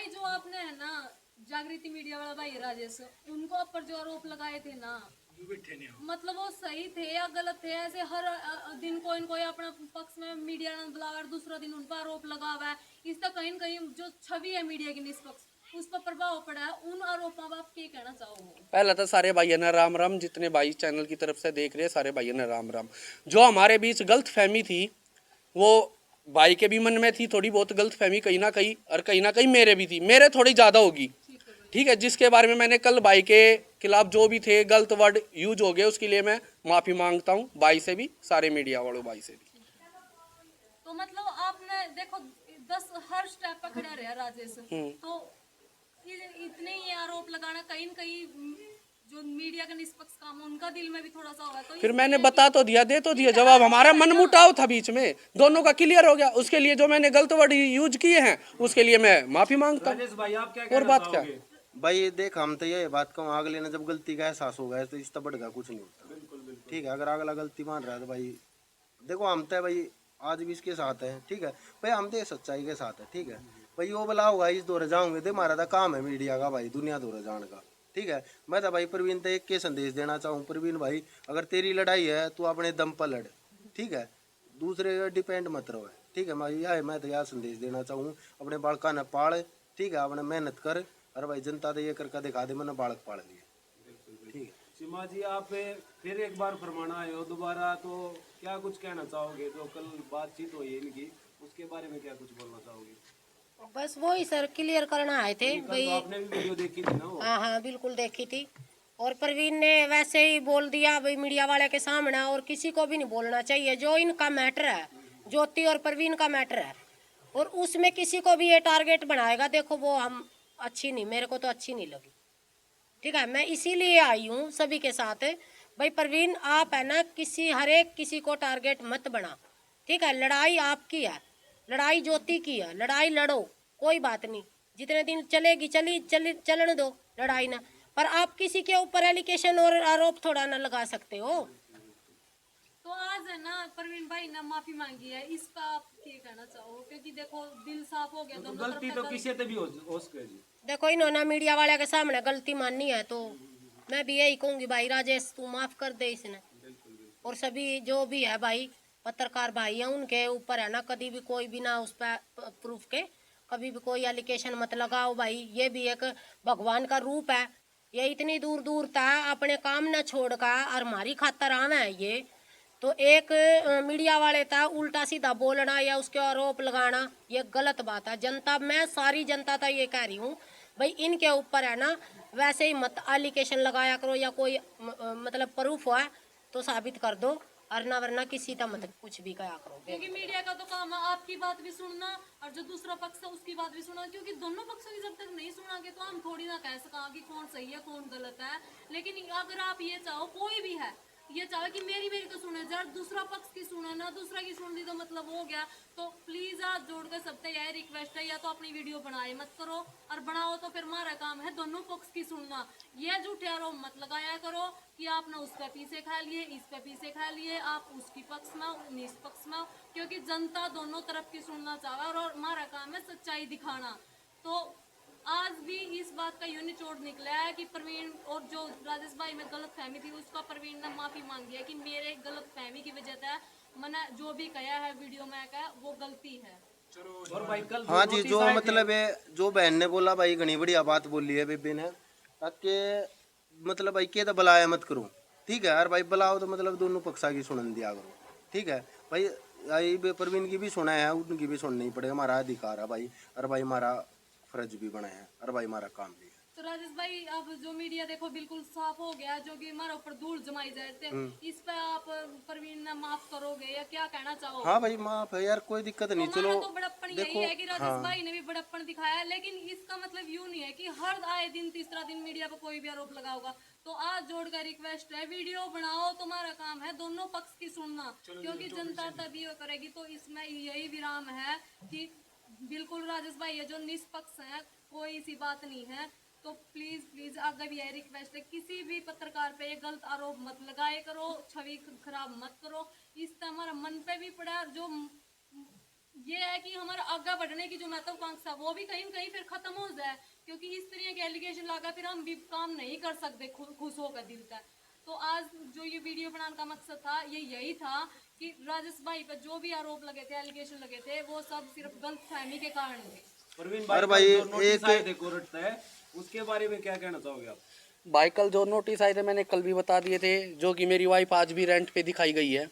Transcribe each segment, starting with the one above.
भाई जो आपने है ना जागृति मीडिया वाला भाई राजेश, उनको ऊपर जो आरोप लगाए थे ना, मतलब वो सही थे या गलत थे? ऐसे हर दिन कोई न कोई अपना पक्ष में मीडिया ने बुलावा और दूसरा दिन उन पर आरोप लगा हुआ है। इसका कहीं न कहीं जो छवि है मीडिया की निष्पक्ष, उस पर प्रभाव पड़ा है। उन आरोपों पर आप क्या कहना चाहोगे? पहला तो सारे भाइयों ने राम राम, जितने भाई चैनल की तरफ से देख रहे हैं सारे भाइयों ने राम राम। जो हमारे बीच गलत फहमी थी वो भाई के भी मन में थी, थोड़ी बहुत गलत फहमी कहीं ना कहीं मेरे भी थी, मेरे थोड़ी ज़्यादा होगी। ठीक है भाई। ठीक है, जिसके बारे में मैंने कल भाई के खिलाफ जो भी थे गलत वर्ड यूज हो गए, उसके लिए मैं माफ़ी मांगता हूँ भाई से भी, सारे मीडिया वालों भाई से भी। तो मतलब आपने देखो 10 हर स्टेप पर खड़ा रहा राजेश, तो इतने ही आरोप लगाना कहीं न कहीं जो मीडिया का निष्पक्ष काम है, उनका दिल में भी थोड़ा सा होगा। तो फिर इसलिए मैंने कि बता तो दिया, दे तो दिया ठीक है, जवाब, आरोप हमारा है ना। मनमुटाव था बीच में, दोनों का क्लियर हो गया। उसके लिए जो मैंने गलत वर्ड यूज किए हैं उसके लिए मैं माफ़ी मांगता हूँ। राजेश भाई आप क्या और कहना बात क्या चाहोगे? भाई देख, हम तो ये बात कहूँ, अगले ने जब गलती का एहसास हो गया तो इससे बढ़कर कुछ नहीं होता। बिल्कुल बिल्कुल। ठीक है, अगर अगला गलती मान रहा है तो भाई देखो, हम तो भाई आज भी इसके साथ है। ठीक है भाई, हम तो ये सच्चाई के साथ है। ठीक है भाई, वो बोला होगा इस दौरे जाऊंगे तो हमारा तो काम है मीडिया का भाई, दुनिया दौरे जाने का। ठीक है, मैं तो भाई प्रवीण तो एक के संदेश देना चाहूँ, प्रवीण भाई अगर तेरी लड़ाई है तू अपने दम पर लड़। ठीक है, दूसरे पे डिपेंड मत रहो। ठीक है, मैं तो यह संदेश देना चाहूँ, अपने बालका न पाल। ठीक है, अपने मेहनत कर। अरे भाई जनता तो ये करके दिखा दे, मैंने बालक पाल लिए। ठीक है सीमा जी, आप फिर एक बार फरमाना आए हो दोबारा, तो क्या कुछ कहना चाहोगे? जो कल बातचीत हुई है इनकी, उसके बारे में क्या कुछ बोलना चाहोगे? बस वो ही सर क्लियर करना आए थे कल भाई। तो आपने भी वीडियो देखी थी ना वो? हाँ हाँ बिल्कुल देखी थी। और प्रवीण ने वैसे ही बोल दिया भाई मीडिया वाले के सामने, और किसी को भी नहीं बोलना चाहिए। जो इनका मैटर है, ज्योति और प्रवीण का मैटर है, और उसमें किसी को भी ये टारगेट बनाएगा, देखो वो हम अच्छी नहीं, मेरे को तो अच्छी नहीं लगी। ठीक है, मैं इसीलिए आई हूँ सभी के साथ। भाई प्रवीण आप है ना, हर एक किसी को टारगेट मत बना। ठीक है, लड़ाई आपकी है, लड़ाई ज्योति की है, लड़ाई लड़ो, कोई बात नहीं। जितने दिन चलेगी चलने दो लड़ाई ना। पर आप किसी के ऊपर एलिगेशन और आरोप थोड़ा ना लगा सकते हो। तो आज है ना प्रवीण भाई ने माफी मांगी है, इस पर आप क्या कहना चाहो? क्योंकि देखो दिल साफ हो गया तो दोनों गलती तरफ तो का। किसी से भी हो सके जी। देखो इन्होंने मीडिया वाले के सामने गलती मानी है, तो मैं भी यही कहूँगी भाई राजेश तू माफ कर दे इसने। और सभी जो भी है भाई पत्रकार भाई हैं, उनके ऊपर है ना कभी भी कोई बिना उस पर प्रूफ के कभी भी कोई एलिगेशन मत लगाओ भाई। ये भी एक भगवान का रूप है। ये इतनी दूर दूर था अपने काम न छोड़कर और हमारी खातर आना है ये। तो एक मीडिया वाले था उल्टा सीधा बोलना या उसके आरोप लगाना, ये गलत बात है। जनता, मैं सारी जनता था ये कह रही हूँ भाई, इनके ऊपर है ना वैसे ही मत एलिगेशन लगाया करो, या कोई मतलब प्रूफ है तो साबित कर दो, और ना वरना किसी का मत कुछ भी कहा करो। क्योंकि मीडिया का तो काम है आपकी बात भी सुनना और जो दूसरा पक्ष है उसकी बात भी सुनना। क्योंकि दोनों पक्षों की जब तक नहीं सुनांगे तो हम थोड़ी ना कह सका कि कौन सही है कौन गलत है। लेकिन अगर आप ये चाहो, कोई भी है ये चाहे कि मेरी मेरी तो सुने, जब दूसरा पक्ष की सुने ना, दूसरा की सुन ली तो मतलब हो गया। तो प्लीज हाथ जोड़ कर सबसे यह रिक्वेस्ट है, या तो अपनी वीडियो बनाए मत करो, और बनाओ तो फिर हमारा काम है दोनों पक्ष की सुनना। ये झूठे आरोप मत लगाया करो कि आपने उस पे पीछे खा लिए, इस पे पीछे खा लिए, आप उसकी पक्ष में हो, इस पक्ष में हो। क्योंकि जनता दोनों तरफ की सुनना चाहे, और हमारा काम है सच्चाई दिखाना। तो आज भी इस बात का यूं निचोड़ निकला है कि प्रवीण और जो राजेश भाई में गलत फहमी थी उसका प्रवीण ने माफी मांगी है कि मेरे गलत फहमी की वजह से मैंने जो भी कहा है वीडियो में कहा वो गलती है। और भाई कल हाँ जी, नोटिस जो आए थे। मतलब है, जो बहन ने बोला भाई घनी बढ़िया बात बोली है बेबी ने, ताकि मतलब भाई के तो बुलाया मत करो। ठीक है यार भाई, बुलाओ तो मतलब दोनों पक्षा की सुन दिया करो। ठीक है भाई, आई प्रवीण की भी सुना है, उनकी भी सुननी पड़ेगा, हमारा अधिकार है भाई। और भाई हमारा फर्ज भी बना है, और भाई हमारा काम भी है। तो राजेश भाई अब जो मीडिया देखो बिल्कुल साफ हो गया, जो कि हमारे ऊपर धूल जमाई जाते, इस पे आप प्रवीण ने माफ करोगे या क्या कहना चाहो? हाँ भाई, माफ है यार, कोई दिक्कत तो नहीं। हमारा चलो तो बड़प्पन यही देखो, है कि राजेश हाँ भाई ने भी बड़प्पन दिखाया है, लेकिन इसका मतलब यूं नहीं है कि हर आए दिन तीसरा दिन मीडिया पर कोई भी आरोप लगाओगा। तो आज जोड़कर रिक्वेस्ट है, वीडियो बनाओ, तुम्हारा काम है दोनों पक्ष की सुनना, क्योंकि जनता तभी वो करेगी। तो इसमें यही विराम है कि बिल्कुल राजेश भाई ये जो निष्पक्ष है, कोई सी बात नहीं है। तो प्लीज प्लीज आगे भी यही रिक्वेस्ट है, किसी भी पत्रकार पे ये गलत आरोप मत लगाए करो, छवि खराब मत करो। इससे हमारा मन पे भी पड़ा, जो ये है कि हमारा आगे बढ़ने की जो महत्वाकांक्षा वो भी कहीं न कहीं फिर खत्म हो जाए, क्योंकि इस तरह के एलिगेशन लगा फिर हम भी काम नहीं कर सकते खुश होकर दिल का। तो आज जो ये वीडियो बनाने का मकसद था ये यही था कि राजेश भाई पर जो भी आरोप लगे थे, एलिगेशन लगे थे, वो सब सिर्फ गलतफहमी के कारण थे। परवीन और भाई भाई जो नोटिस एक- आए थे कोर्ट से, उसके बारे में क्या कहना चाहोगे आप? भाई कल जो नोटिस आए थे मैंने कल भी बता दिए थे, जो कि मेरी वाइफ आज भी रेंट पे दिखाई गई है,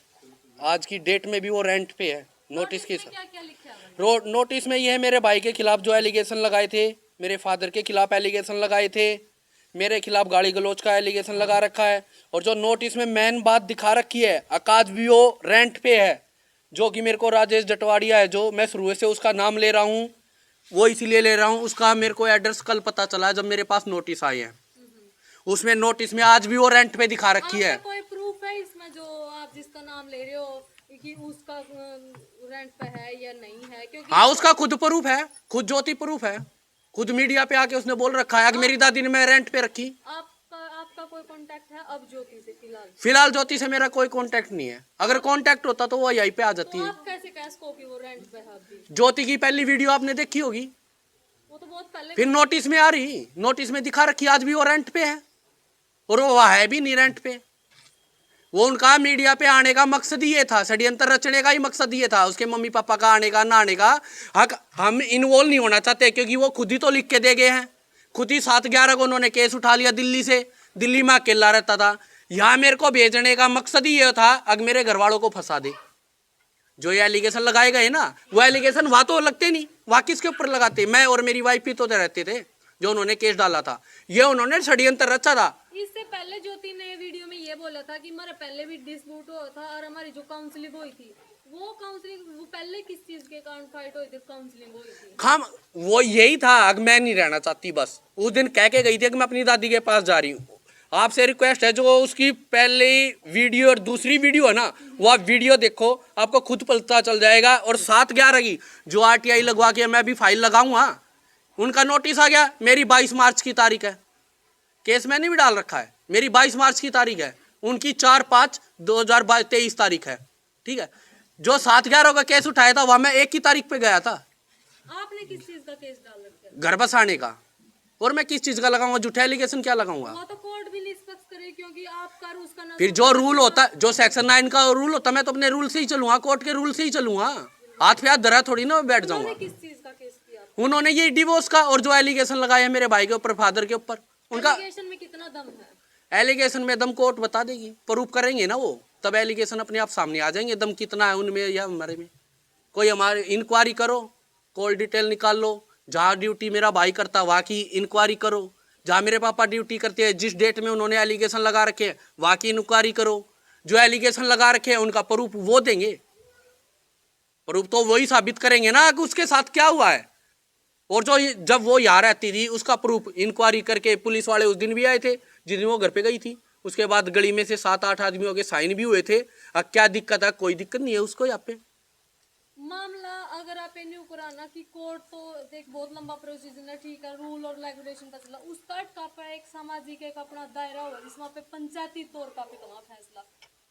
आज की डेट में भी वो रेंट पे है नोटिस के साथ। क्या क्या लिखा है? नोटिस में ये है मेरे भाई के खिलाफ जो एलिगेशन लगाए थे, मेरे फादर के खिलाफ एलिगेशन लगाए थे, मेरे खिलाफ गाली गलौज का एलिगेशन लगा रखा है। और जो नोटिस में मेन बात दिखा रखी है, आकाश भी वो रेंट पे है, जो कि मेरे को राजेश जटवाड़िया है, जो मैं शुरू से उसका नाम ले रहा हूँ, वो इसीलिए ले रहा हूँ, उसका मेरे को एड्रेस कल पता चला जब मेरे पास नोटिस आए हैं। उसमें नोटिस में आज भी वो रेंट पे दिखा रखी है। आपका कोई प्रूफ है इसमें जो आप जिसका नाम ले रहे हो कि उसका रेंट पे है या नहीं है? क्योंकि हाँ, उसका खुद प्रूफ है, खुद ज्योति प्रूफ है, खुद मीडिया पे आके उसने बोल रखा है कि मेरी दादी ने मैं रेंट पे रखी। आपका कोई कांटेक्ट है अब ज्योति से फिलहाल? फिलहाल ज्योति से मेरा कोई कांटेक्ट नहीं है, अगर कांटेक्ट होता तो वो यहीं पे आ जाती तो है। आप कैसे कह सको कि वो रेंट पे है अभी? ज्योति की पहली वीडियो आपने देखी होगी, वो तो बहुत पहले फिर नोटिस में आ रही, नोटिस में दिखा रखी आज भी वो रेंट पे है, और वो है भी नहीं रेंट पे। वो उनका मीडिया पे आने का मकसद ही ये था, षड्यंत्र रचने का ही मकसद ये था, उसके मम्मी पापा का आने का ना आने का हक हम इन्वॉल्व नहीं होना चाहते, क्योंकि वो खुद ही तो लिख के दे गए हैं, खुद ही 7/11 को उन्होंने केस उठा लिया दिल्ली से, दिल्ली में अकेला रहता था। यहाँ मेरे को भेजने का मकसद ही ये था अगर मेरे घर वालों को फंसा दे। जो ये एलिगेशन लगाए गए ना, वो एलिगेशन वहाँ तो लगते नहीं, वहाँ किसके ऊपर लगाते? मैं और मेरी वाइफ ही तो रहते थे जो उन्होंने केस डाला था, ये उन्होंने षड्यंत्र रचा था। इससे पहले ज्योति ने वीडियो में ये बोला था कि हमारा पहले भी डिस्प्यूट हुआ था, और हमारी जो काउंसलिंग हुई थी वो पहले किस चीज के कारण फाइट हुई थी, काउंसलिंग हुई थी? हम वो यही था, अगर मैं नहीं रहना चाहती, बस उस दिन कह के गई थी कि मैं अपनी दादी के पास जा रही हूँ। आपसे रिक्वेस्ट है, जो उसकी पहली वीडियो और दूसरी वीडियो है ना, वो आप वीडियो देखो, आपको खुद पता चल जाएगा। और 7/11 की जो RTI लगवा के मैं भी फाइल लगाऊंगा, उनका नोटिस आ गया, मेरी 22 मार्च की तारीख है, केस मैंने भी डाल रखा है, मेरी 22 मार्च की तारीख है, उनकी 4/5/2023 तारीख है, ठीक है। जो 7/11 का केस उठाया था वहाँ मैं 1 की तारीख पे गया था। आपने किस चीज का केस डाल रखा है? घर बसाने का, और मैं किस चीज का लगाऊंगा? झूठा एलिगेशन क्या लगाऊंगा? वो तो कोर्ट भी निष्पक्ष करे, क्योंकि आपका और उसका ना फिर जो रूल होता है, जो सेक्शन 9 का रूल होता है, मैं तो अपने रूल से ही चलूंगा, कोर्ट के रूल से ही चलूंगा, हाथ पे हाथ धरा थोड़ी ना बैठ जाऊंगा। उन्होंने किस चीज का केस किया? उन्होंने ये डिवोर्स का, और जो एलिगेशन लगाए हैं मेरे भाई के ऊपर, फादर के ऊपर, उनका एलिगेशन में कितना दम है? एलिगेशन में दम कोर्ट बता देगी, प्रूफ करेंगे ना वो, तब एलिगेशन अपने आप सामने आ जाएंगे, दम कितना है उनमें या हमारे में। कोई हमारे इंक्वायरी करो, कॉल डिटेल निकाल लो, जहाँ ड्यूटी मेरा भाई करता वहाँ की इंक्वायरी करो, जहाँ मेरे पापा ड्यूटी करते हैं, जिस डेट में उन्होंने एलिगेशन लगा रखे हैं वहाँ की इंक्वायरी करो। जो एलिगेशन लगा रखे हैं उनका प्रूफ वो देंगे, प्रूफ तो वही साबित करेंगे ना कि उसके साथ क्या हुआ है। और जो जब वो यहाँ रहती थी उसका प्रूफ इंक्वायरी करके पुलिस वाले उस दिन भी आए थे जिस दिन वो घर पे गई थी, उसके बाद गली में से 7-8 आदमियों के साइन भी हुए थे। अब क्या दिक्कत है? कोई दिक्कत नहीं है उसको यहाँ पे। मामला अगर आप न्यू कराना कि कोर्ट तो देख बहुत लंबा प्रोसीजर है, ठीक है, रूल और रेगुलेशन का चला, उसका अटका एक सामाजिक एक अपना दायरा हुआ जिसमें पे पंचायती तौर का भी कमा फैसला,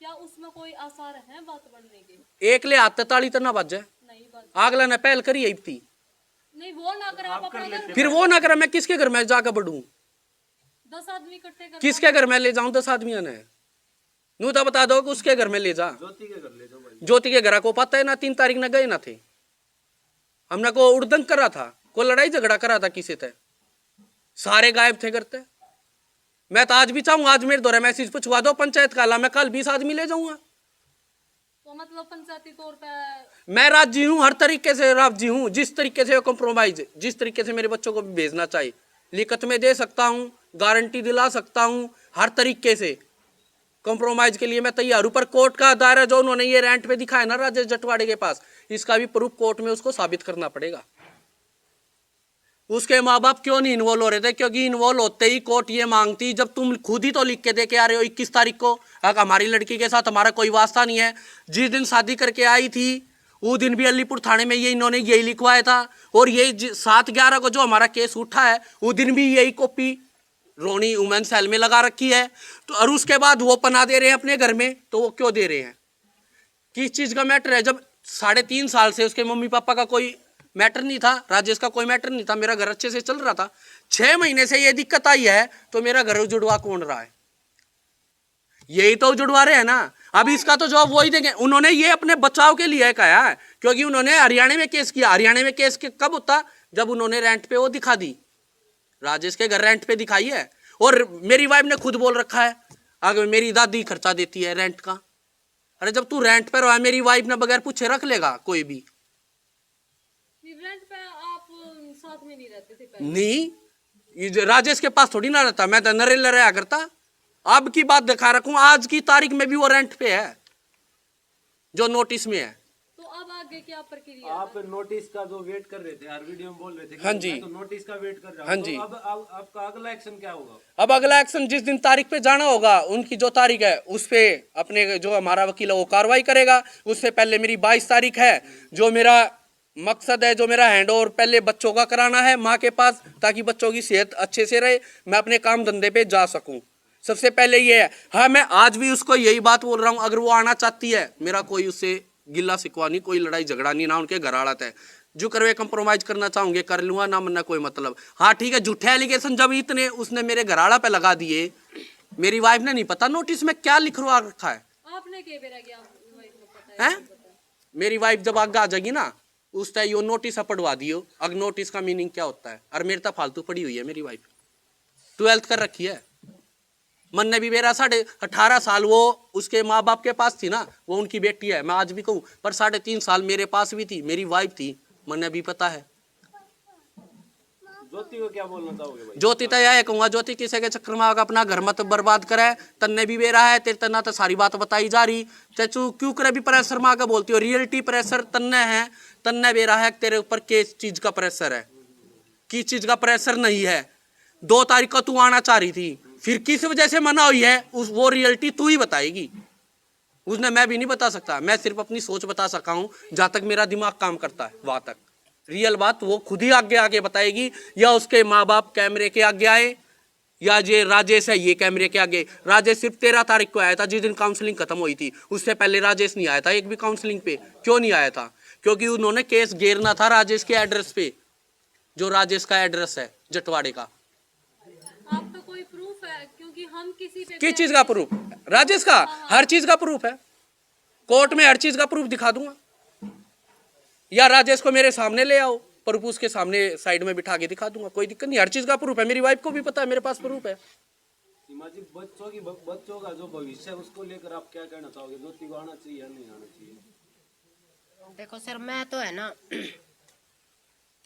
क्या उसमें कोई आसार है बात बढ़ने के? एक ले हाथ ताली तो ना बज जाए, नहीं बात आगला ने पहल करी है थी, नहीं, वो ना करे आप अपना घर फिर वो ना करे, मैं किसके घर में जाकर बढ़ूं? 10 आदमी इकट्ठे कर किसके घर में ले जाऊं? 10 आदमियों ने नू तो बता दो कि उसके घर में ले जा। ज्योति के घर ले जाओ भाई। ज्योति के घर को पता है ना, 3 तारीख न गए ना थे, हमने को उड़दंग करा था, को लड़ाई झगड़ा करा था किसी से, सारे गायब थे करते। मैं तो आज भी चाहूंगा, आज मेरे द्वारा मैसेज पूछवा दो पंचायत का, मैं कल 20 आदमी ले जाऊंगा। तो मतलब पंचायती तौर पे मैं राजी हूँ, हर तरीके से राजी हूँ, जिस तरीके से कॉम्प्रोमाइज, जिस तरीके से मेरे बच्चों को भी भेजना चाहिए, लिखत में दे सकता हूँ, गारंटी दिला सकता हूँ, हर तरीके से कॉम्प्रोमाइज के लिए मैं तैयार हूँ। पर कोर्ट का दायरा जो उन्होंने ये रेंट पे दिखाया ना राजेश जटवाड़े के पास, इसका भी प्रूफ कोर्ट में उसको साबित करना पड़ेगा। उसके माँ बाप क्यों नहीं इन्वॉल्व हो रहे थे? क्योंकि इन्वॉल्व होते ही कोर्ट ये मांगती, जब तुम खुद ही तो लिख के दे के आ रहे हो 21 तारीख को, अगर हमारी लड़की के साथ हमारा कोई वास्ता नहीं है, जिस दिन शादी करके आई थी वो दिन भी अलीपुर थाने में ये इन्होंने यही लिखवाया था, और ये 7/11 को जो हमारा केस उठा है वो दिन भी यही कॉपी रोनी वुमेन सेल में लगा रखी है। तो और उसके बाद वो पना दे रहे हैं अपने घर में, तो वो क्यों दे रहे हैं? किस चीज़ का मैटर है? जब 3.5 साल से उसके मम्मी पापा का कोई मैटर नहीं था, राजेश का कोई मैटर नहीं था, मेरा घर अच्छे से चल रहा था। 6 महीने से ये दिक्कत आई है तो मेरा घर जुड़वा कौन रहा है? यही तो जुड़वा रहे हैं ना। अब इसका तो जवाब वही देंगे। उन्होंने ये अपने बचाव के लिए कहा है, क्योंकि उन्होंने हरियाणा में केस किया। हरियाणा में केस कब होता? जब उन्होंने रेंट पे वो दिखा दी, राजेश के घर रेंट पे दिखाई है। और मेरी वाइफ ने खुद बोल रखा है, अगर मेरी दादी खर्चा देती है रेंट का। अरे जब तू रेंट पे रहा है, मेरी वाइफ ने बगैर पूछे रख लेगा कोई भी? रेंट पे आप साथ में नहीं रहते थे पहले? नहीं, ये जो राजेश के पास थोड़ी ना रहता, मैं तो नरेला रहा करता। अब की बात दिखा रखूं, आज की तारीख में भी वो रेंट पे है जो नोटिस में है। तो अब आगे क्या प्रक्रिया? आप नोटिस का जो वेट कर रहे थे, हर वीडियो में बोल रहे थे कि हाँ जी। मैं तो नोटिस का वेट कर रहा हूँ। हाँ तो जी। अब आपका अगला एक्शन क्या होगा? अब अगला एक्शन जिस दिन तारीख पे जाना होगा, उनकी जो तारीख है उस पे अपने जो हमारा वकील है वो कार्रवाई करेगा। उससे पहले मेरी 22 तारीख है, जो मेरा मकसद है, जो मेरा हैंड ओवर पहले बच्चों का कराना है माँ के पास, ताकि बच्चों की सेहत अच्छे से रहे, मैं अपने काम धंधे पे जा सकूं। सबसे पहले ये है। हाँ, मैं आज भी उसको यही बात बोल रहा हूँ, अगर वो आना चाहती है, मेरा कोई उससे गिल्ला शिकवा नहीं, कोई लड़ाई झगड़ा नहीं, ना उनके घर आड़त है। जो करवे कंप्रोमाइज करना चाहूंगे कर लूंगा, ना मरना कोई मतलब। हाँ ठीक है, झूठे एलिगेशन जब इतने उसने मेरे घराड़ा पे लगा दिए, मेरी वाइफ ने नहीं पता नोटिस में क्या लिखवा रखा है। आपने के बेरा गया वाइफ को पता है? हैं? मेरी वाइफ जब आगे आ जाएगी ना, उस टाइम यो नोटिस पढ़वा दियो। अब नोटिस का मीनिंग क्या होता है? और मेरे तो फालतू पड़ी हुई है मेरी वाइफ, 12th कर रखी है। मन ने भी मेरा 18.5 साल वो उसके माँ बाप के पास थी ना, वो उनकी बेटी है, मैं आज भी कहूँ, पर 3.5 साल मेरे पास भी थी, मेरी वाइफ थी, मन ने भी पता है। ज्योति को क्या बोलना चाहोगे भाई? ज्योति तो यह कहूंगा, ज्योति किसी के चक्कर में आकर अपना घर मत बर्बाद करे। तन्ने भी बेरा है, तेरे तना तो सारी बात बताई जा रही, चाचू क्यों करे भी प्रेशर में आकर बोलती हो? रियलिटी प्रेशर तन्ने है, तन्ने बेरा है तेरे ऊपर किस चीज का प्रेशर है, किस चीज का प्रेशर नहीं है। 2 तारीख को तू आना चाह रही थी, फिर किस वजह से मना हुई है वो रियलिटी तू ही बताएगी। उसने मैं भी नहीं बता सकता, मैं सिर्फ अपनी सोच बता सका हूँ, जहाँ तक मेरा दिमाग काम करता है वहां तक। रियल बात वो खुद ही आगे आगे बताएगी, या उसके माँ बाप कैमरे के आगे आए, या ये राजेश है ये कैमरे के आगे। राजेश सिर्फ 13 तारीख को आया था, जिस दिन काउंसलिंग खत्म हुई थी। उससे पहले राजेश नहीं आया था एक भी काउंसलिंग पे। क्यों नहीं आया था? क्योंकि उन्होंने केस घेरना था राजेश के एड्रेस पे, जो राजेश का एड्रेस है जटवाड़े का। आप तो कोई प्रूफ है? क्योंकि हम किसी पे किस चीज का प्रूफ? राजेश का हर चीज का प्रूफ है, कोर्ट में हर चीज का प्रूफ दिखा दूंगा। या राजेश को मेरे सामने ले आओ, प्रूफ उसके सामने साइड में बिठा के दिखा दूंगा, कोई दिक्कत नहीं। हर चीज का प्रूफ है, मेरी वाइफ को भी पता है, मेरे पास प्रूफ है। सीमा जी, बच्चों का जो भविष्य है उसको लेकर आप क्या कहना चाहोगे? ज्योति को आना चाहिए या नहीं आना चाहिए? देखो सर, मैं तो है ना,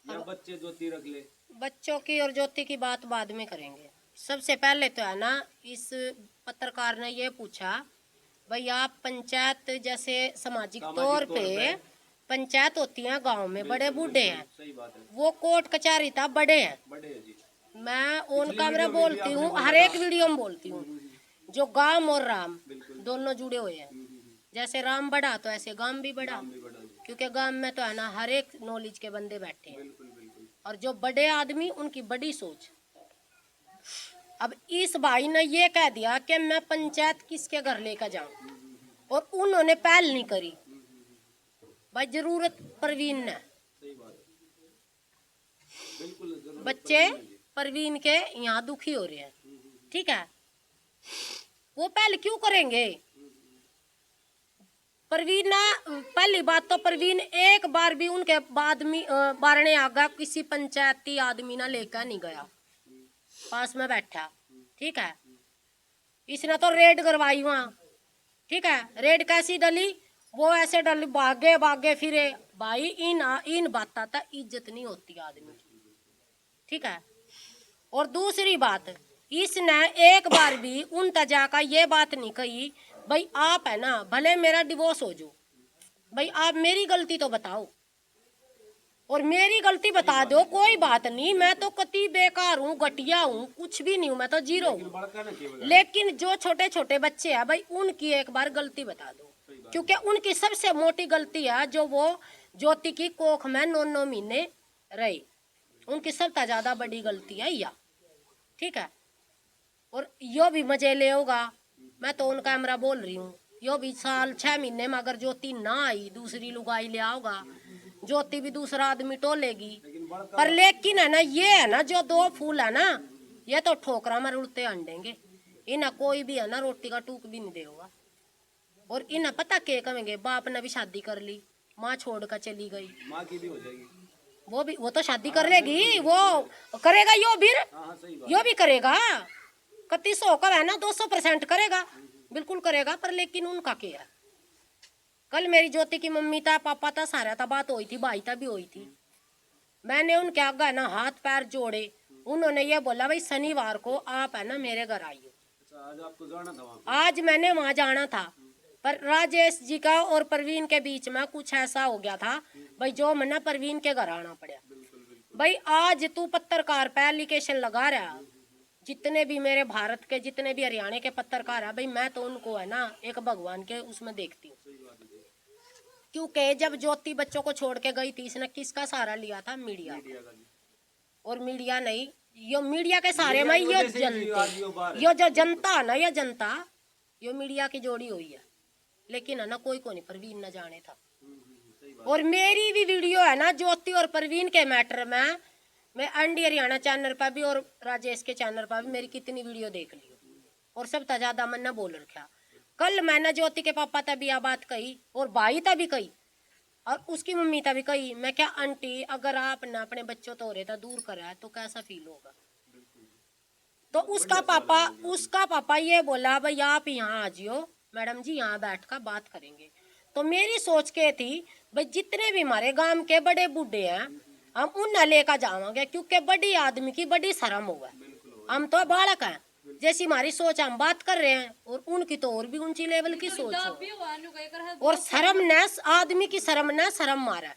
या बच्चे ज्योति रख ले? बच्चों की और ज्योति की बात बाद में करेंगे। सबसे पहले तो है ना, इस पत्रकार ने ये पूछा, भाई आप पंचायत जैसे सामाजिक तौर पे पंचायत होती है गांव में, बड़े बूढ़े हैं, सही बात है, वो कोर्ट कचहरी था, बड़े हैं। बड़े हैं जी। मैं ऑन कैमरा बोलती हूँ, हर एक वीडियो में बोलती हूँ, जो गांव और राम दोनों जुड़े हुए हैं। जैसे राम बड़ा तो ऐसे गांव भी बड़ा, क्योंकि गांव में तो है ना हर एक नॉलेज के बंदे बैठे हैं, और जो बड़े आदमी उनकी बड़ी सोच। अब इस भाई ने ये कह दिया कि मैं पंचायत किसके घर लेकर जाऊं, और उन्होंने पहल नहीं करी। भाई जरूरत परवीन ने, बच्चे परवीन के यहाँ दुखी हो रहे हैं, ठीक है, वो पहल क्यों करेंगे? परवीन ना, पहली बात तो परवीन एक बार भी उनके बारने आगा किसी पंचायती आदमी ना लेकर नहीं गया, पास में बैठा, ठीक है। इसने तो रेड करवाई वहाँ, ठीक है। रेड कैसी डली? वो ऐसे डली, भागे भागे फिरे। भाई इन बात का इज्जत नहीं होती आदमी की, ठीक है। और दूसरी बात, इसने एक बार भी उन तजा का ये बात नहीं कही, भाई आप है ना भले मेरा डिवोर्स हो जाओ, भाई आप मेरी गलती तो बताओ, और मेरी गलती बता दो, कोई बात नहीं, मैं तो कति बेकार हूँ, घटिया हूँ, कुछ भी नहीं हूँ, मैं तो जीरो हूँ। लेकिन जो छोटे छोटे बच्चे हैं भाई, उनकी एक बार गलती बता दो, क्योंकि उनकी सबसे मोटी गलती है जो वो ज्योति की कोख में 9 महीने रहे, उनकी सबसे ज्यादा बड़ी गलती है या, ठीक है। और यो भी मजे ले होगा, मैं तो उन कैमरा बोल रही हूँ, यो भी साल 6 महीने में अगर ज्योति ना आई दूसरी लुगाई ले आओगा, ज्योति भी दूसरा आदमी टोलेगी। पर लेकिन है ना, ये है ना जो 2 फूल है ना, ये तो ठोकरा में उड़ते अंडेंगे। इन्हें कोई भी है ना रोटी का टूक भी नहीं देगा। और इन्हें पता क्या कहेंगे, बाप ने भी शादी कर ली, माँ छोड़ कर चली गई, माँ की भी हो जाएगी। वो तो शादी कर लेगी, वो करेगा यो भी, हाँ सही बात। यो भी करेगा। 3100 का है ना 200% करेगा, बिल्कुल करेगा। पर लेकिन उनका क्या है? कल मेरी ज्योति की मम्मी था, पापा था, सारा था, बात हुई थी, भाई था भी हुई थी। मैंने उनके आगे ना हाथ पैर जोड़े, उन्होंने ये बोला भाई शनिवार को आप है ना मेरे घर आइए। अच्छा, आज आपको जाना था वहाँ? आज मैंने वहाँ जाना था, पर राजेश जी का और प्रवीण के बीच में कुछ ऐसा हो गया था भाई, जो मैंने प्रवीण के घर आना पड़ा। भाई आज तू पत्रकार पे एप्लीकेशन लगा रहा, जितने भी मेरे भारत के जितने भी हरियाणा के पत्रकार है भाई, मैं तो उनको है ना एक भगवान के उसमें देखती हूँ। क्योंकि जब ज्योति बच्चों को छोड़ के गई थी, इसने किसका सहारा लिया था? मीडिया। और मीडिया नहीं, यो मीडिया के सहारे में यो जनता, यो जो जनता है ना, ये जनता यो मीडिया की जोड़ी हुई है। लेकिन है ना कोई को नहीं, प्रवीण न जाने था। और मेरी भी वीडियो है ना ज्योति और प्रवीण के मैटर में, मैं एनडी हरियाणा चैनल पर भी और राजेश के चैनल पर भी मेरी कितनी वीडियो देख ली, और सबसे ज्यादा मैंने बोल रखा। कल मैंने ज्योति के पापा तभी यह बात कही, और भाई तभी कही, और उसकी मम्मी तभी कही। मैं क्या आंटी, अगर आपने अपने बच्चों तो रहे था दूर करा तो कैसा फील होगा? तो उसका पापा ये बोला भाई आप यहाँ आ जियो मैडम जी, यहाँ बैठ कर बात करेंगे। तो मेरी सोच के थी भाई जितने भी हमारे गांव के बड़े बूढ़े हैं हम उन्हें लेकर जावांगे, क्योंकि बड़ी आदमी की बड़ी शर्म होगा। हम तो बालक हैं, जैसी हमारी सोच हम बात कर रहे हैं, और उनकी तो और भी ऊंची लेवल की सोच हो। और शर्म न आदमी की शर्म न शर्म मारा,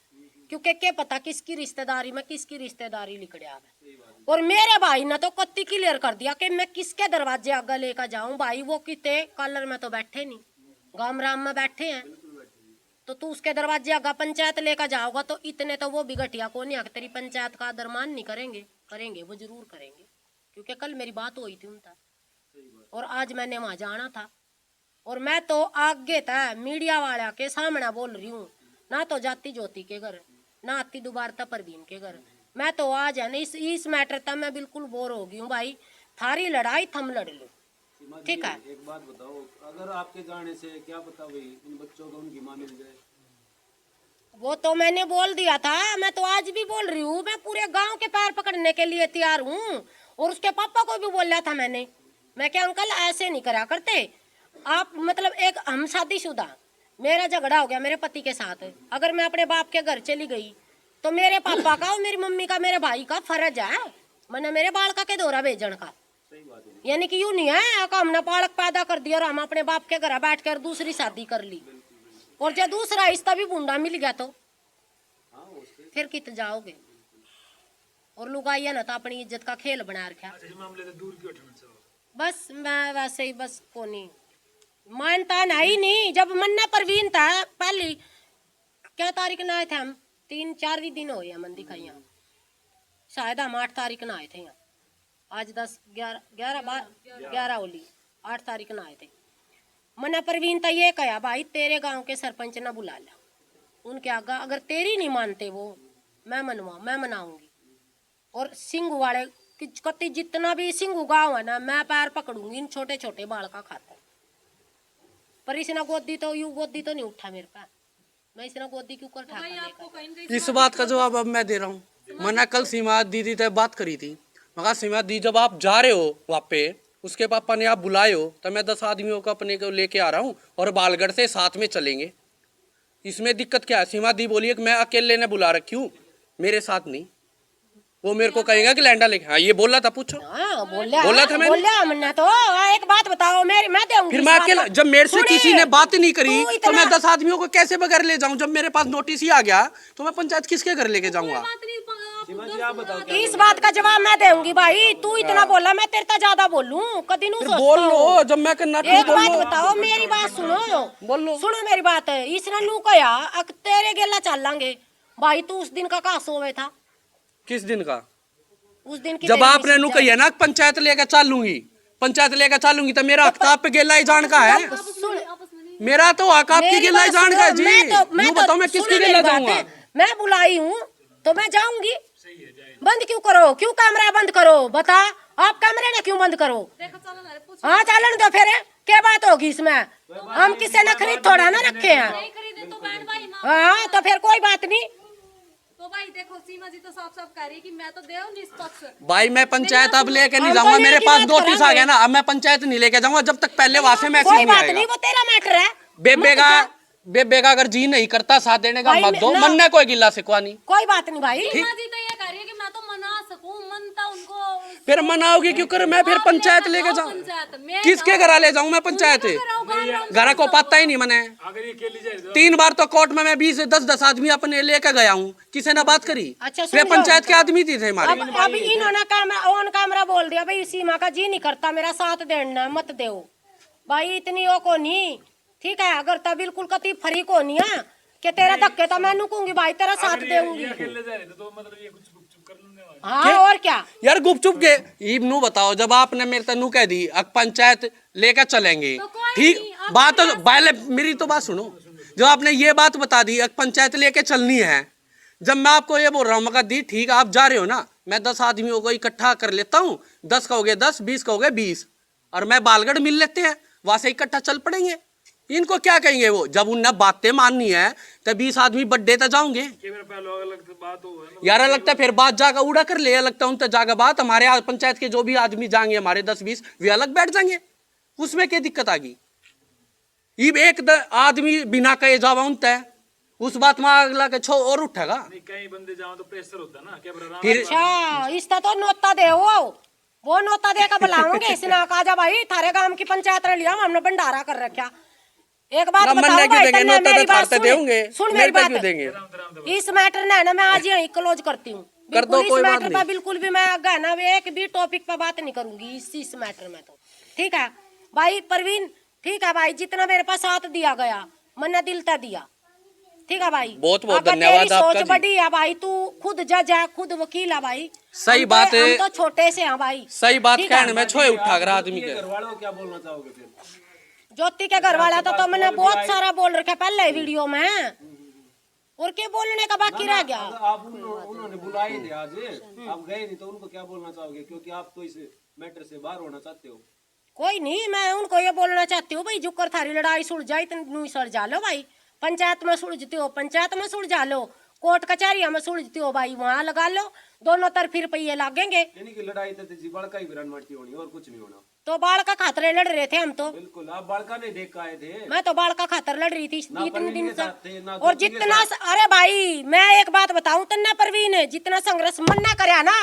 क्योंकि क्या पता किसकी रिश्तेदारी में किसकी रिश्तेदारी लिखड़े आवे। और मेरे भाई ने तो कत्ती क्लियर कर दिया कि मैं किसके दरवाजे आगे लेकर जाऊं। भाई वो कितने कलर में तो बैठे नहीं, गाम राम में बैठे हैं, तो तू उसके दरवाजे आगे पंचायत लेकर जाओगा तो इतने तो वो भी घटिया को नहीं, तेरी पंचायत का आदर मान नहीं करेंगे। करेंगे वो जरूर करेंगे, क्योंकि कल मेरी बात हुई थी उनका, और आज मैंने वहां जाना था। और मैं तो आगे था मीडिया वाला के सामने बोल रही हूँ, ना तो जाती ज्योति के घर, ना आती दोबारा प्रवीण के घर। मैं तो आज है ना इस मैटर तक मैं बिल्कुल बोर हो गई हूँ भाई। थारी लड़ाई थम लड़ लो, ठीक है। एक बात बताओ, अगर आपके जाने से क्या पता भाई इन बच्चों को उनकी माँ मिल जाए? वो तो मैंने बोल दिया था, मैं तो आज भी बोल रही हूँ, मैं पूरे गांव के पैर पकड़ने के लिए तैयार हूँ। और उसके पापा को भी बोला था मैंने, मैं क्या अंकल ऐसे नहीं करा करते आप, मतलब एक हम शादीशुदा, मेरा झगड़ा हो गया मेरे पति के साथ, अगर मैं अपने बाप के घर चली गई तो मेरे पापा का और मेरी मम्मी का मेरे भाई का फर्ज है मैंने मेरे बालका के दौरा भेजन का। यानी कि यूं नहीं है कि हमने बालक पैदा कर दिया और हम अपने बाप के घर बैठ कर दूसरी शादी कर ली, और जो दूसरा रिश्ता भी बूंदा मिल गया तो फिर कित जाओगे? और लुगाइया ना तो अपनी इज्जत का खेल बना रखा। बस मैं वैसे ही बस को नहीं मानता नहीं, नहीं जब मन्ना प्रवीण था पहली क्या तारीख ना आए थे हम, 3-4 दिन हो गया मन दिखाई, शायद हम 8 तारीख ना आए थे यहाँ, आज 10-11 होली 8 तारीख ना आए थे। मना प्रवीण था ये कहा भाई तेरे गांव के सरपंच ना बुला ला, उनके आगे अगर तेरी नहीं मानते वो मैं मनाऊंगी। और सिंघू वाले कति जितना भी सिंघू गांव है ना मैं पैर पकड़ूंगी इन छोटे छोटे बाल का खातर। पर इसने गोदी तो नहीं उठा मेरे पास, मैं इसने गोदी क्यों कर ठाका। इस बात का जवाब अब मैं दे रहा हूँ। मैंने कल सीमा दीदी से बात करी थी, मगर सीमा दी जब आप जा रहे हो वहाँ पे उसके पापा ने आप बुलाए हो तो मैं 10 आदमियों को अपने को लेके आ रहा हूँ और बालगढ़ से साथ में चलेंगे, इसमें दिक्कत क्या है? सीमा दी बोली कि मैं अकेले ने बुला रखी हूँ मेरे साथ नहीं, वो मेरे को कहेगा कि लैंडा लेके। हाँ ये बोला था, पूछो। बोला था मैंने तो एक बात बताओ मैं दूंगी। फिर मैं अकेला, जब मेरे से किसी ने बात नहीं करी तो मैं 10 आदमियों को कैसे बगैर ले जाऊं? जब मेरे पास नोटिस ही आ गया तो मैं पंचायत किसके घर लेके जाऊंगा? इस बात का जवाब मैं दूंगी भाई, तू इतना बोला मैं तेरे से ज्यादा बोलूं कदी नू बोल लो जब मैं करना। एक बात बताओ मेरी बात सुनो, बोलो सुनो मेरी बात है। इसने नू कहा तेरे गेला चलांगे भाई, तू उस दिन का कहा सोवे था? किस दिन का? उस दिन की जब आपने नु कही है ना पंचायत लेकर चलूंगी तो मेरा हक तो आप पे गेला ही जान का है। मेरा तो हक आपकी मेरी गिल्ला बात जान का सुनो, जी। मैं यूं तो- बताओ मैं सुनो किसकी मेरी गिल्ला बात जाऊंगा? है। मैं बुलाई हूँ तो मैं जाऊंगी। बंद क्यों करो, क्यों कैमरा बंद करो, बता आप कैमरे ने क्यों बंद करो? देखो चलो ना पूछ हाँ चलन दो फिर, क्या बात होगी इसमें? हम किसी ने खरीद थोड़ा ना रखे हैं। नहीं खरीदे तो बहन भाई माँ हाँ तो फिर कोई बात नहीं। तो भाई देखो सीमा जी तो साफ साफ कह रही है कि मैं तो दे निष्पक्ष। भाई मैं पंचायत अब लेके नहीं हम तो जाऊंगा, न्याय मेरे की पास बात नोटिस आ करेंगे। गया ना, अब मैं पंचायत नहीं लेके जाऊंगा जब तक पहले वहां से मैसेज कोई नहीं बात आएगा। नहीं, वो तेरा मैटर है। बेबे का अगर जी नहीं करता साथ देने का भाई मत दो, ना- मन ने कोई गिल्ला सिकवा नहीं। कोई बात नहीं भाई। सीमा जी तो ये कह रही है कि मैं तो मना सकूं, मनता उनको फिर मनाओगी क्यों कर, मैं फिर आप पंचायत लेकर लेके जाओ जाऊं? पंचायत में किसके घर ले जाऊं मैं पंचायत? घर को पता ही नहीं मैंने। अगर ये खेली जाए तो 3 बार तो कोर्ट में मैं 20-10 आदमी अपने लेके गया हूँ, किसी ने बात करी? अच्छा, वे सुन लो। पंचायत के आदमी थे हमारे। अब इन्होंने कैमरा ऑन कैमरा बोल दिया भाई सीमा का जी नहीं करता मेरा साथ देना मत दो भाई, इतनी वो को नहीं। ठीक है, अगर तो बिल्कुल कति फरी को नहीं है कि तेरा धक्के तो मैं नुकूंगी भाई, तेरा साथ देऊंगी। खेलने जा रहे थे तो मतलब ये कुछ चुप कर लूंगे हाँ और क्या। यार गुपचुप के नू बताओ, जब आपने मेरे तनु कह दी अब पंचायत लेकर चलेंगे, तो कोई ठीक नहीं, आप बात तो पहले मेरी तो बात सुनो। जो आपने ये बात बता दी अब पंचायत लेके चलनी है, जब मैं आपको ये बोल रहा हूँ मगर दी ठीक आप जा रहे हो ना, मैं 10 आदमियों को इकट्ठा कर लेता हूँ, 10 कहोगे 10, 20 कहोगे 20, और मैं बालगढ़ मिल लेते हैं, वहां से इकट्ठा चल पड़ेंगे। इनको क्या कहेंगे वो, जब उन्हें बातें माननी है तो 20 आदमी बड्डे तक जाओगे। बात हो यार लगता है फिर बात जाकर उड़ा कर ले, लगता है उन तक जाकर बात, हमारे पंचायत के जो भी आदमी जाएंगे हमारे 10-20 वे अलग बैठ जाएंगे, उसमें क्या दिक्कत आ गई? एक आदमी बिना कहे जावा उन तय उस बात में अगला के छो और उठेगा। कई बंदे जाओ तो प्रेशर होता ना क्या फिर अच्छा इसका तो नोता दे वो नोता दे कर बुलाओगे इसने कहा जा भाई थारे गांव की पंचायत ने लिया हमने भंडारा कर रखा। एक बात ना मन बताओ ने क्यों भाई, देंगे, तन्ने नोता मेरी तो बात थारते देंगे, सुन मेरे मेरी पे बात क्यों देंगे? इस मैटर ने ना मैं आज यहीं क्लोज करती हूँ। कर दो, बिल्कुल कोई इस बात मैटर नहीं। पर बिल्कुल भी मैं आगे ना एक भी टॉपिक पर बात नहीं करूंगी इस मैटर में तो। ठीक है भाई प्रवीण, ठीक है भाई, जितना मेरे पास साथ दिया गया मैंने दिल तक दिया। ठीक है भाई, बहुत बहुत अगर धन्यवाद तेरी आपका सोच जी। बड़ी है भाई, तू खुद जज है खुद वकील है भाई। सही हम बात तो, है। हम तो छोटे से हैं भाई। सही बात ठीक है? कहने में छोए उठा कर आदमी के। घर वालों को क्या बोलना चाहोगे फिर? ज्योति के घर वाला तो मैंने बहुत सारा बोल रखा पहले वीडियो में, और क्या बोलने का बाकी रह गया। आप उन्होंने बुलाए थे आज, आप गए नहीं तो उनको क्या बोलना चाहोगे, क्योंकि आप तो इस मैटर से बाहर होना चाहते हो। कोई नहीं, मैं उनको ये बोलना चाहती हूँ भाई जुकर थारी लड़ाई सुलझ जाए इतनी सुलझा लो भाई, पंचायत में सुलझती हो पंचायत में सुलझा लो, कोर्ट कचहरिया में सुलझती हो भाई वहाँ लगा लो, दोनों तरफ रुपये लागेंगे। यानी कि लड़ाई तो जी बड़का ही विरान माटी होनी और कुछ नहीं होना। तो बाल का खातरे लड़ रहे थे हम तो। बिल्कुल, आप बड़का नहीं देख के आए थे। मैं तो बाल का खातर लड़ रही थी ना इतने प्रवीण दिन के से। साथ थे, ना और ज्योति के जितना अरे भाई मैं एक बात बताऊं तन्ने प्रवीण, जितना संघर्ष मन ना करे ना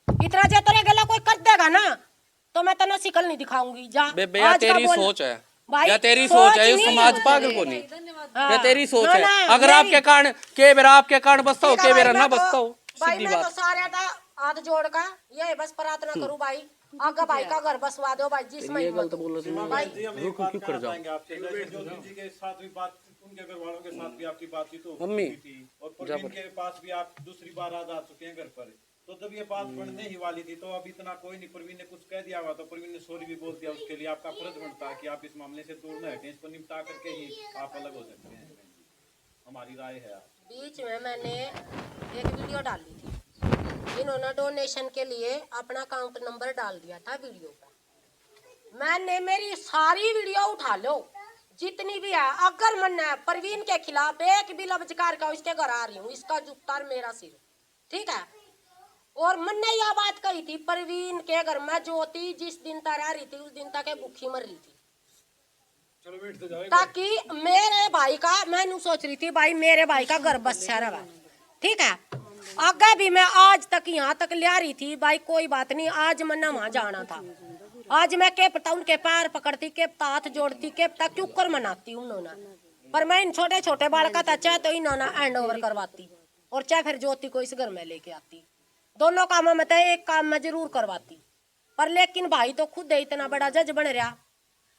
इतना जे तेरे गला कोई कर देगा ना तो मैं तना शिकल नहीं दिखाऊंगी। जा बेबे या आज का तेरी बोल- सोच है, भाई, या तेरी सोच है, नहीं। समाज पागल को नहीं, धन्यवाद। या तेरी सोच ना, है। ना, अगर मेरी- आपके कारण के बेरा आपके कारण बसता हो, ठीक है के भाई, बेरा मैं ना तो- बसता हो, भाई सीधी मैं तो बात। सारे का हाथ जोड़ का ये बस प्रार्थना करूं भाई, आगे भाई का घर बसवा दो भाई जिसमें हिम्मत हो। बोल रहे थे रुक क्यों कर जाओ आपसे जैसे ज्योति जी के साथ भी बात, उनके घर वालों के साथ भी आपकी बातचीत हो मम्मी, थी, और प्रवीण के पास भी आप दूसरी बार आज आ चुके हैं घर पर। तो जब ये बात बढ़ने ही वाली थी तो अब इतना कोई नहीं, प्रवीण ने कुछ कह दिया हुआ तो प्रवीण ने सॉरी भी बोल दिया, उसके लिए आपका फर्ज बनता है कि आप इस मामले से दूर न हटें, इसको निपटा करके ही आप अलग हो सकते हैं। हमारी राय है। बीच में मैंने एक वीडियो डाली थी, इन्होंने डोनेशन के लिए अपना अकाउंट नंबर डाल दिया था वीडियो पर। मैंने मेरी सारी वीडियो उठा लो जितनी भी है, अगर मन है प्रवीण के खिलाफ एक भी लफ्जकार का इसके घर आ रही हूँ, इसका जुत्तार मेरा सिर। ठीक है, और मन ने यह बात कही थी प्रवीण के घर में ज्योति जिस दिन तक रह रही थी उस दिन तक भूखी मर रही थी, ताकि मेरे भाई का, मैं नहीं सोच रही थी भाई मेरे भाई का घर बस रहा। ठीक है, आगे भी मैं आज तक यहाँ तक ले आ रही थी भाई, कोई बात नहीं, आज मन्ना वहां जाना था, आज मैं के पता उनके पैर पकड़ती, के पता हाथ जोड़ती, के पता क्यों कर मनाती उन्होंने, पर मैं इन छोटे छोटे बालका था चाहे तो इन्होंने हैंड ओवर करवाती और चाहे फिर ज्योति को इस घर में लेके आती, दोनों कामों में तो एक काम में जरूर करवाती। पर लेकिन भाई तो खुद इतना बड़ा जज बन रहा,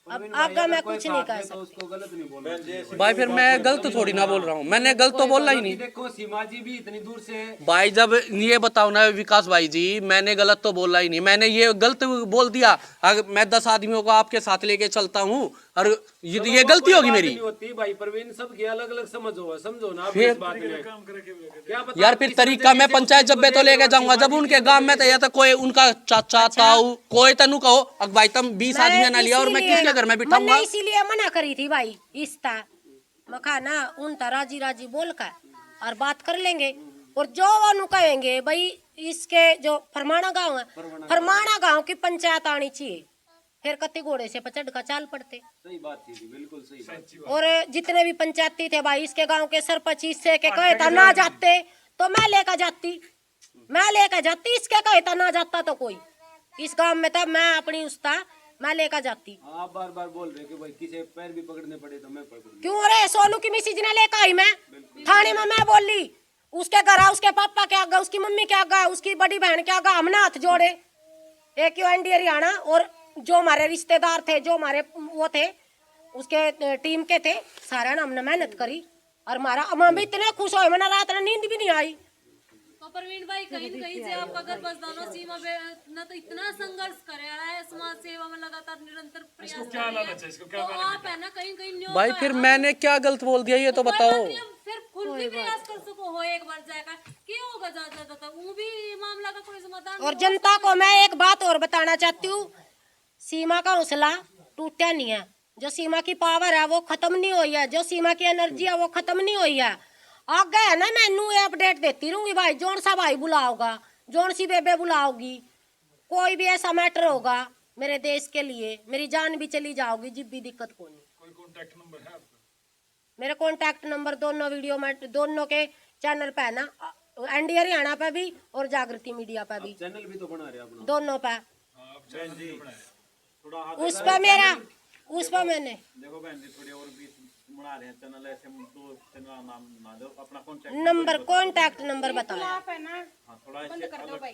अब आगे मैं कुछ नहीं कह तो सकती। उसको गलत नहीं बोलना चाहिए। भाई फिर मैं गलत थोड़ी ना बोल रहा हूँ, मैंने गलत तो बोला ही नहीं। देखो सीमा जी भी इतनी दूर से भाई जब ये बताओ ना विकास भाई जी, मैंने गलत तो बोला ही नहीं, मैंने ये गलत बोल दिया। अगर मैं 10 आदमियों को आपके साथ लेके चलता हूँ और ये गलती होगी मेरी। नहीं होती भाई प्रवीण, सबकी अलग अलग समझ हो, समझो ना आप फिर- इस बात में क्या पता यार फिर तरीका मैं पंचायत जब्बे तो लेके जाऊंगा जब उनके गांव में तो, या तो कोई उनका चाचा ताऊ कोई तनु कहो अब भाई तुम 20 आदमी ना लिया और मैं किसके घर में बिठाऊंगा। मैंने इसीलिए मना करी थी भाई इस्ता मखा ना उन राजी राजी बोल कर और बात कर लेंगे, और जो वो कहेंगे भाई इसके जो फरमाना गांव है, फरमाना गांव की पंचायत आनी चाहिए, फिर कत्ती घोड़े से पचड़ का चाल पड़ते। सही बात थी, बिल्कुल सही बात। और जितने भी पंचायती थे भाई इसके गांव के सरपंच इससे के कहे था ना जाते तो मैं लेकर जाती, इसके कहे था ना जाता तो कोई इस गांव में था, मैं अपनी उस्ता मैं लेकर जाती। आप बार बार बोल रहे कि भाई किसी पैर भी पकड़ने पड़े तो मैं पकड़ लूं। क्यों रे सोनू की मिसिज ने लेकर आई, मैं थाने में मैं बोली उसके घर उसके पापा क्या गा, उसकी मम्मी क्या गा, उसकी बड़ी बहन क्या गा, हमने हाथ जोड़े। एक एनडी हरियाणा और जो हमारे रिश्तेदार थे, जो हमारे वो थे उसके टीम के थे, सारा ना हमने मेहनत करी और हमारा हम भी इतने खुश हुए, मैंने रात में नींद भी नहीं आई। तो प्रवीण भाई कहीं न कहीं से आपका घर बस दोनों सीमा पे ना तो इतना संघर्ष करे है, समाज सेवा में लगातार निरंतर प्रयास कर रहे हैं, तो आप है ना कहीं कहीं न्योता भाई है फिर ना। मैंने क्या गलत बोल दिया ये तो कोई बताओ। बात नहीं, अब फिर खुद भी प्रयास कर सको हो एक बार जाएगा क्या होगा, ज्यादा तो वो भी मामला का कोई समाधान और नहीं हो जनता को मैं एक बात और बताना चाहती हूँ, सीमा का हौसला टूटा नहीं है, जो सीमा की पावर है वो खत्म नहीं हुई है, जो सीमा की एनर्जी है वो खत्म नहीं हुई है। आगे है ना मैं ये अपडेट देती रहूंगी भाई, जोन सा भाई बुलाओगा, जोन सी बेबे बुलाओगी, कोई भी ऐसा मैटर होगा मेरे देश के लिए, मेरी जान भी चली जाओगी जिब भी दिक्कत को नहीं। कोई कांटेक्ट नंबर है आपका? मेरे कांटेक्ट नंबर दोनों वीडियो में दोनों के चैनल पे है ना, एनडी हरियाणा पे भी और जागृति मीडिया पे भी, चैनल भी तो बना रहे अपना। दोनों पे। हाँ, आप चैनल भी बनाया। थोड़ा हाथ उस पे मेरा उस पे मैंने देखो बहन जी, थोड़ी और भी बना रहे हैं चैनल, ऐसे दो चैनल नाम ना दो, अपना कॉन्टेक्ट नंबर कांटेक्ट नंबर बताया। हाँ थोड़ा ऐसे अलग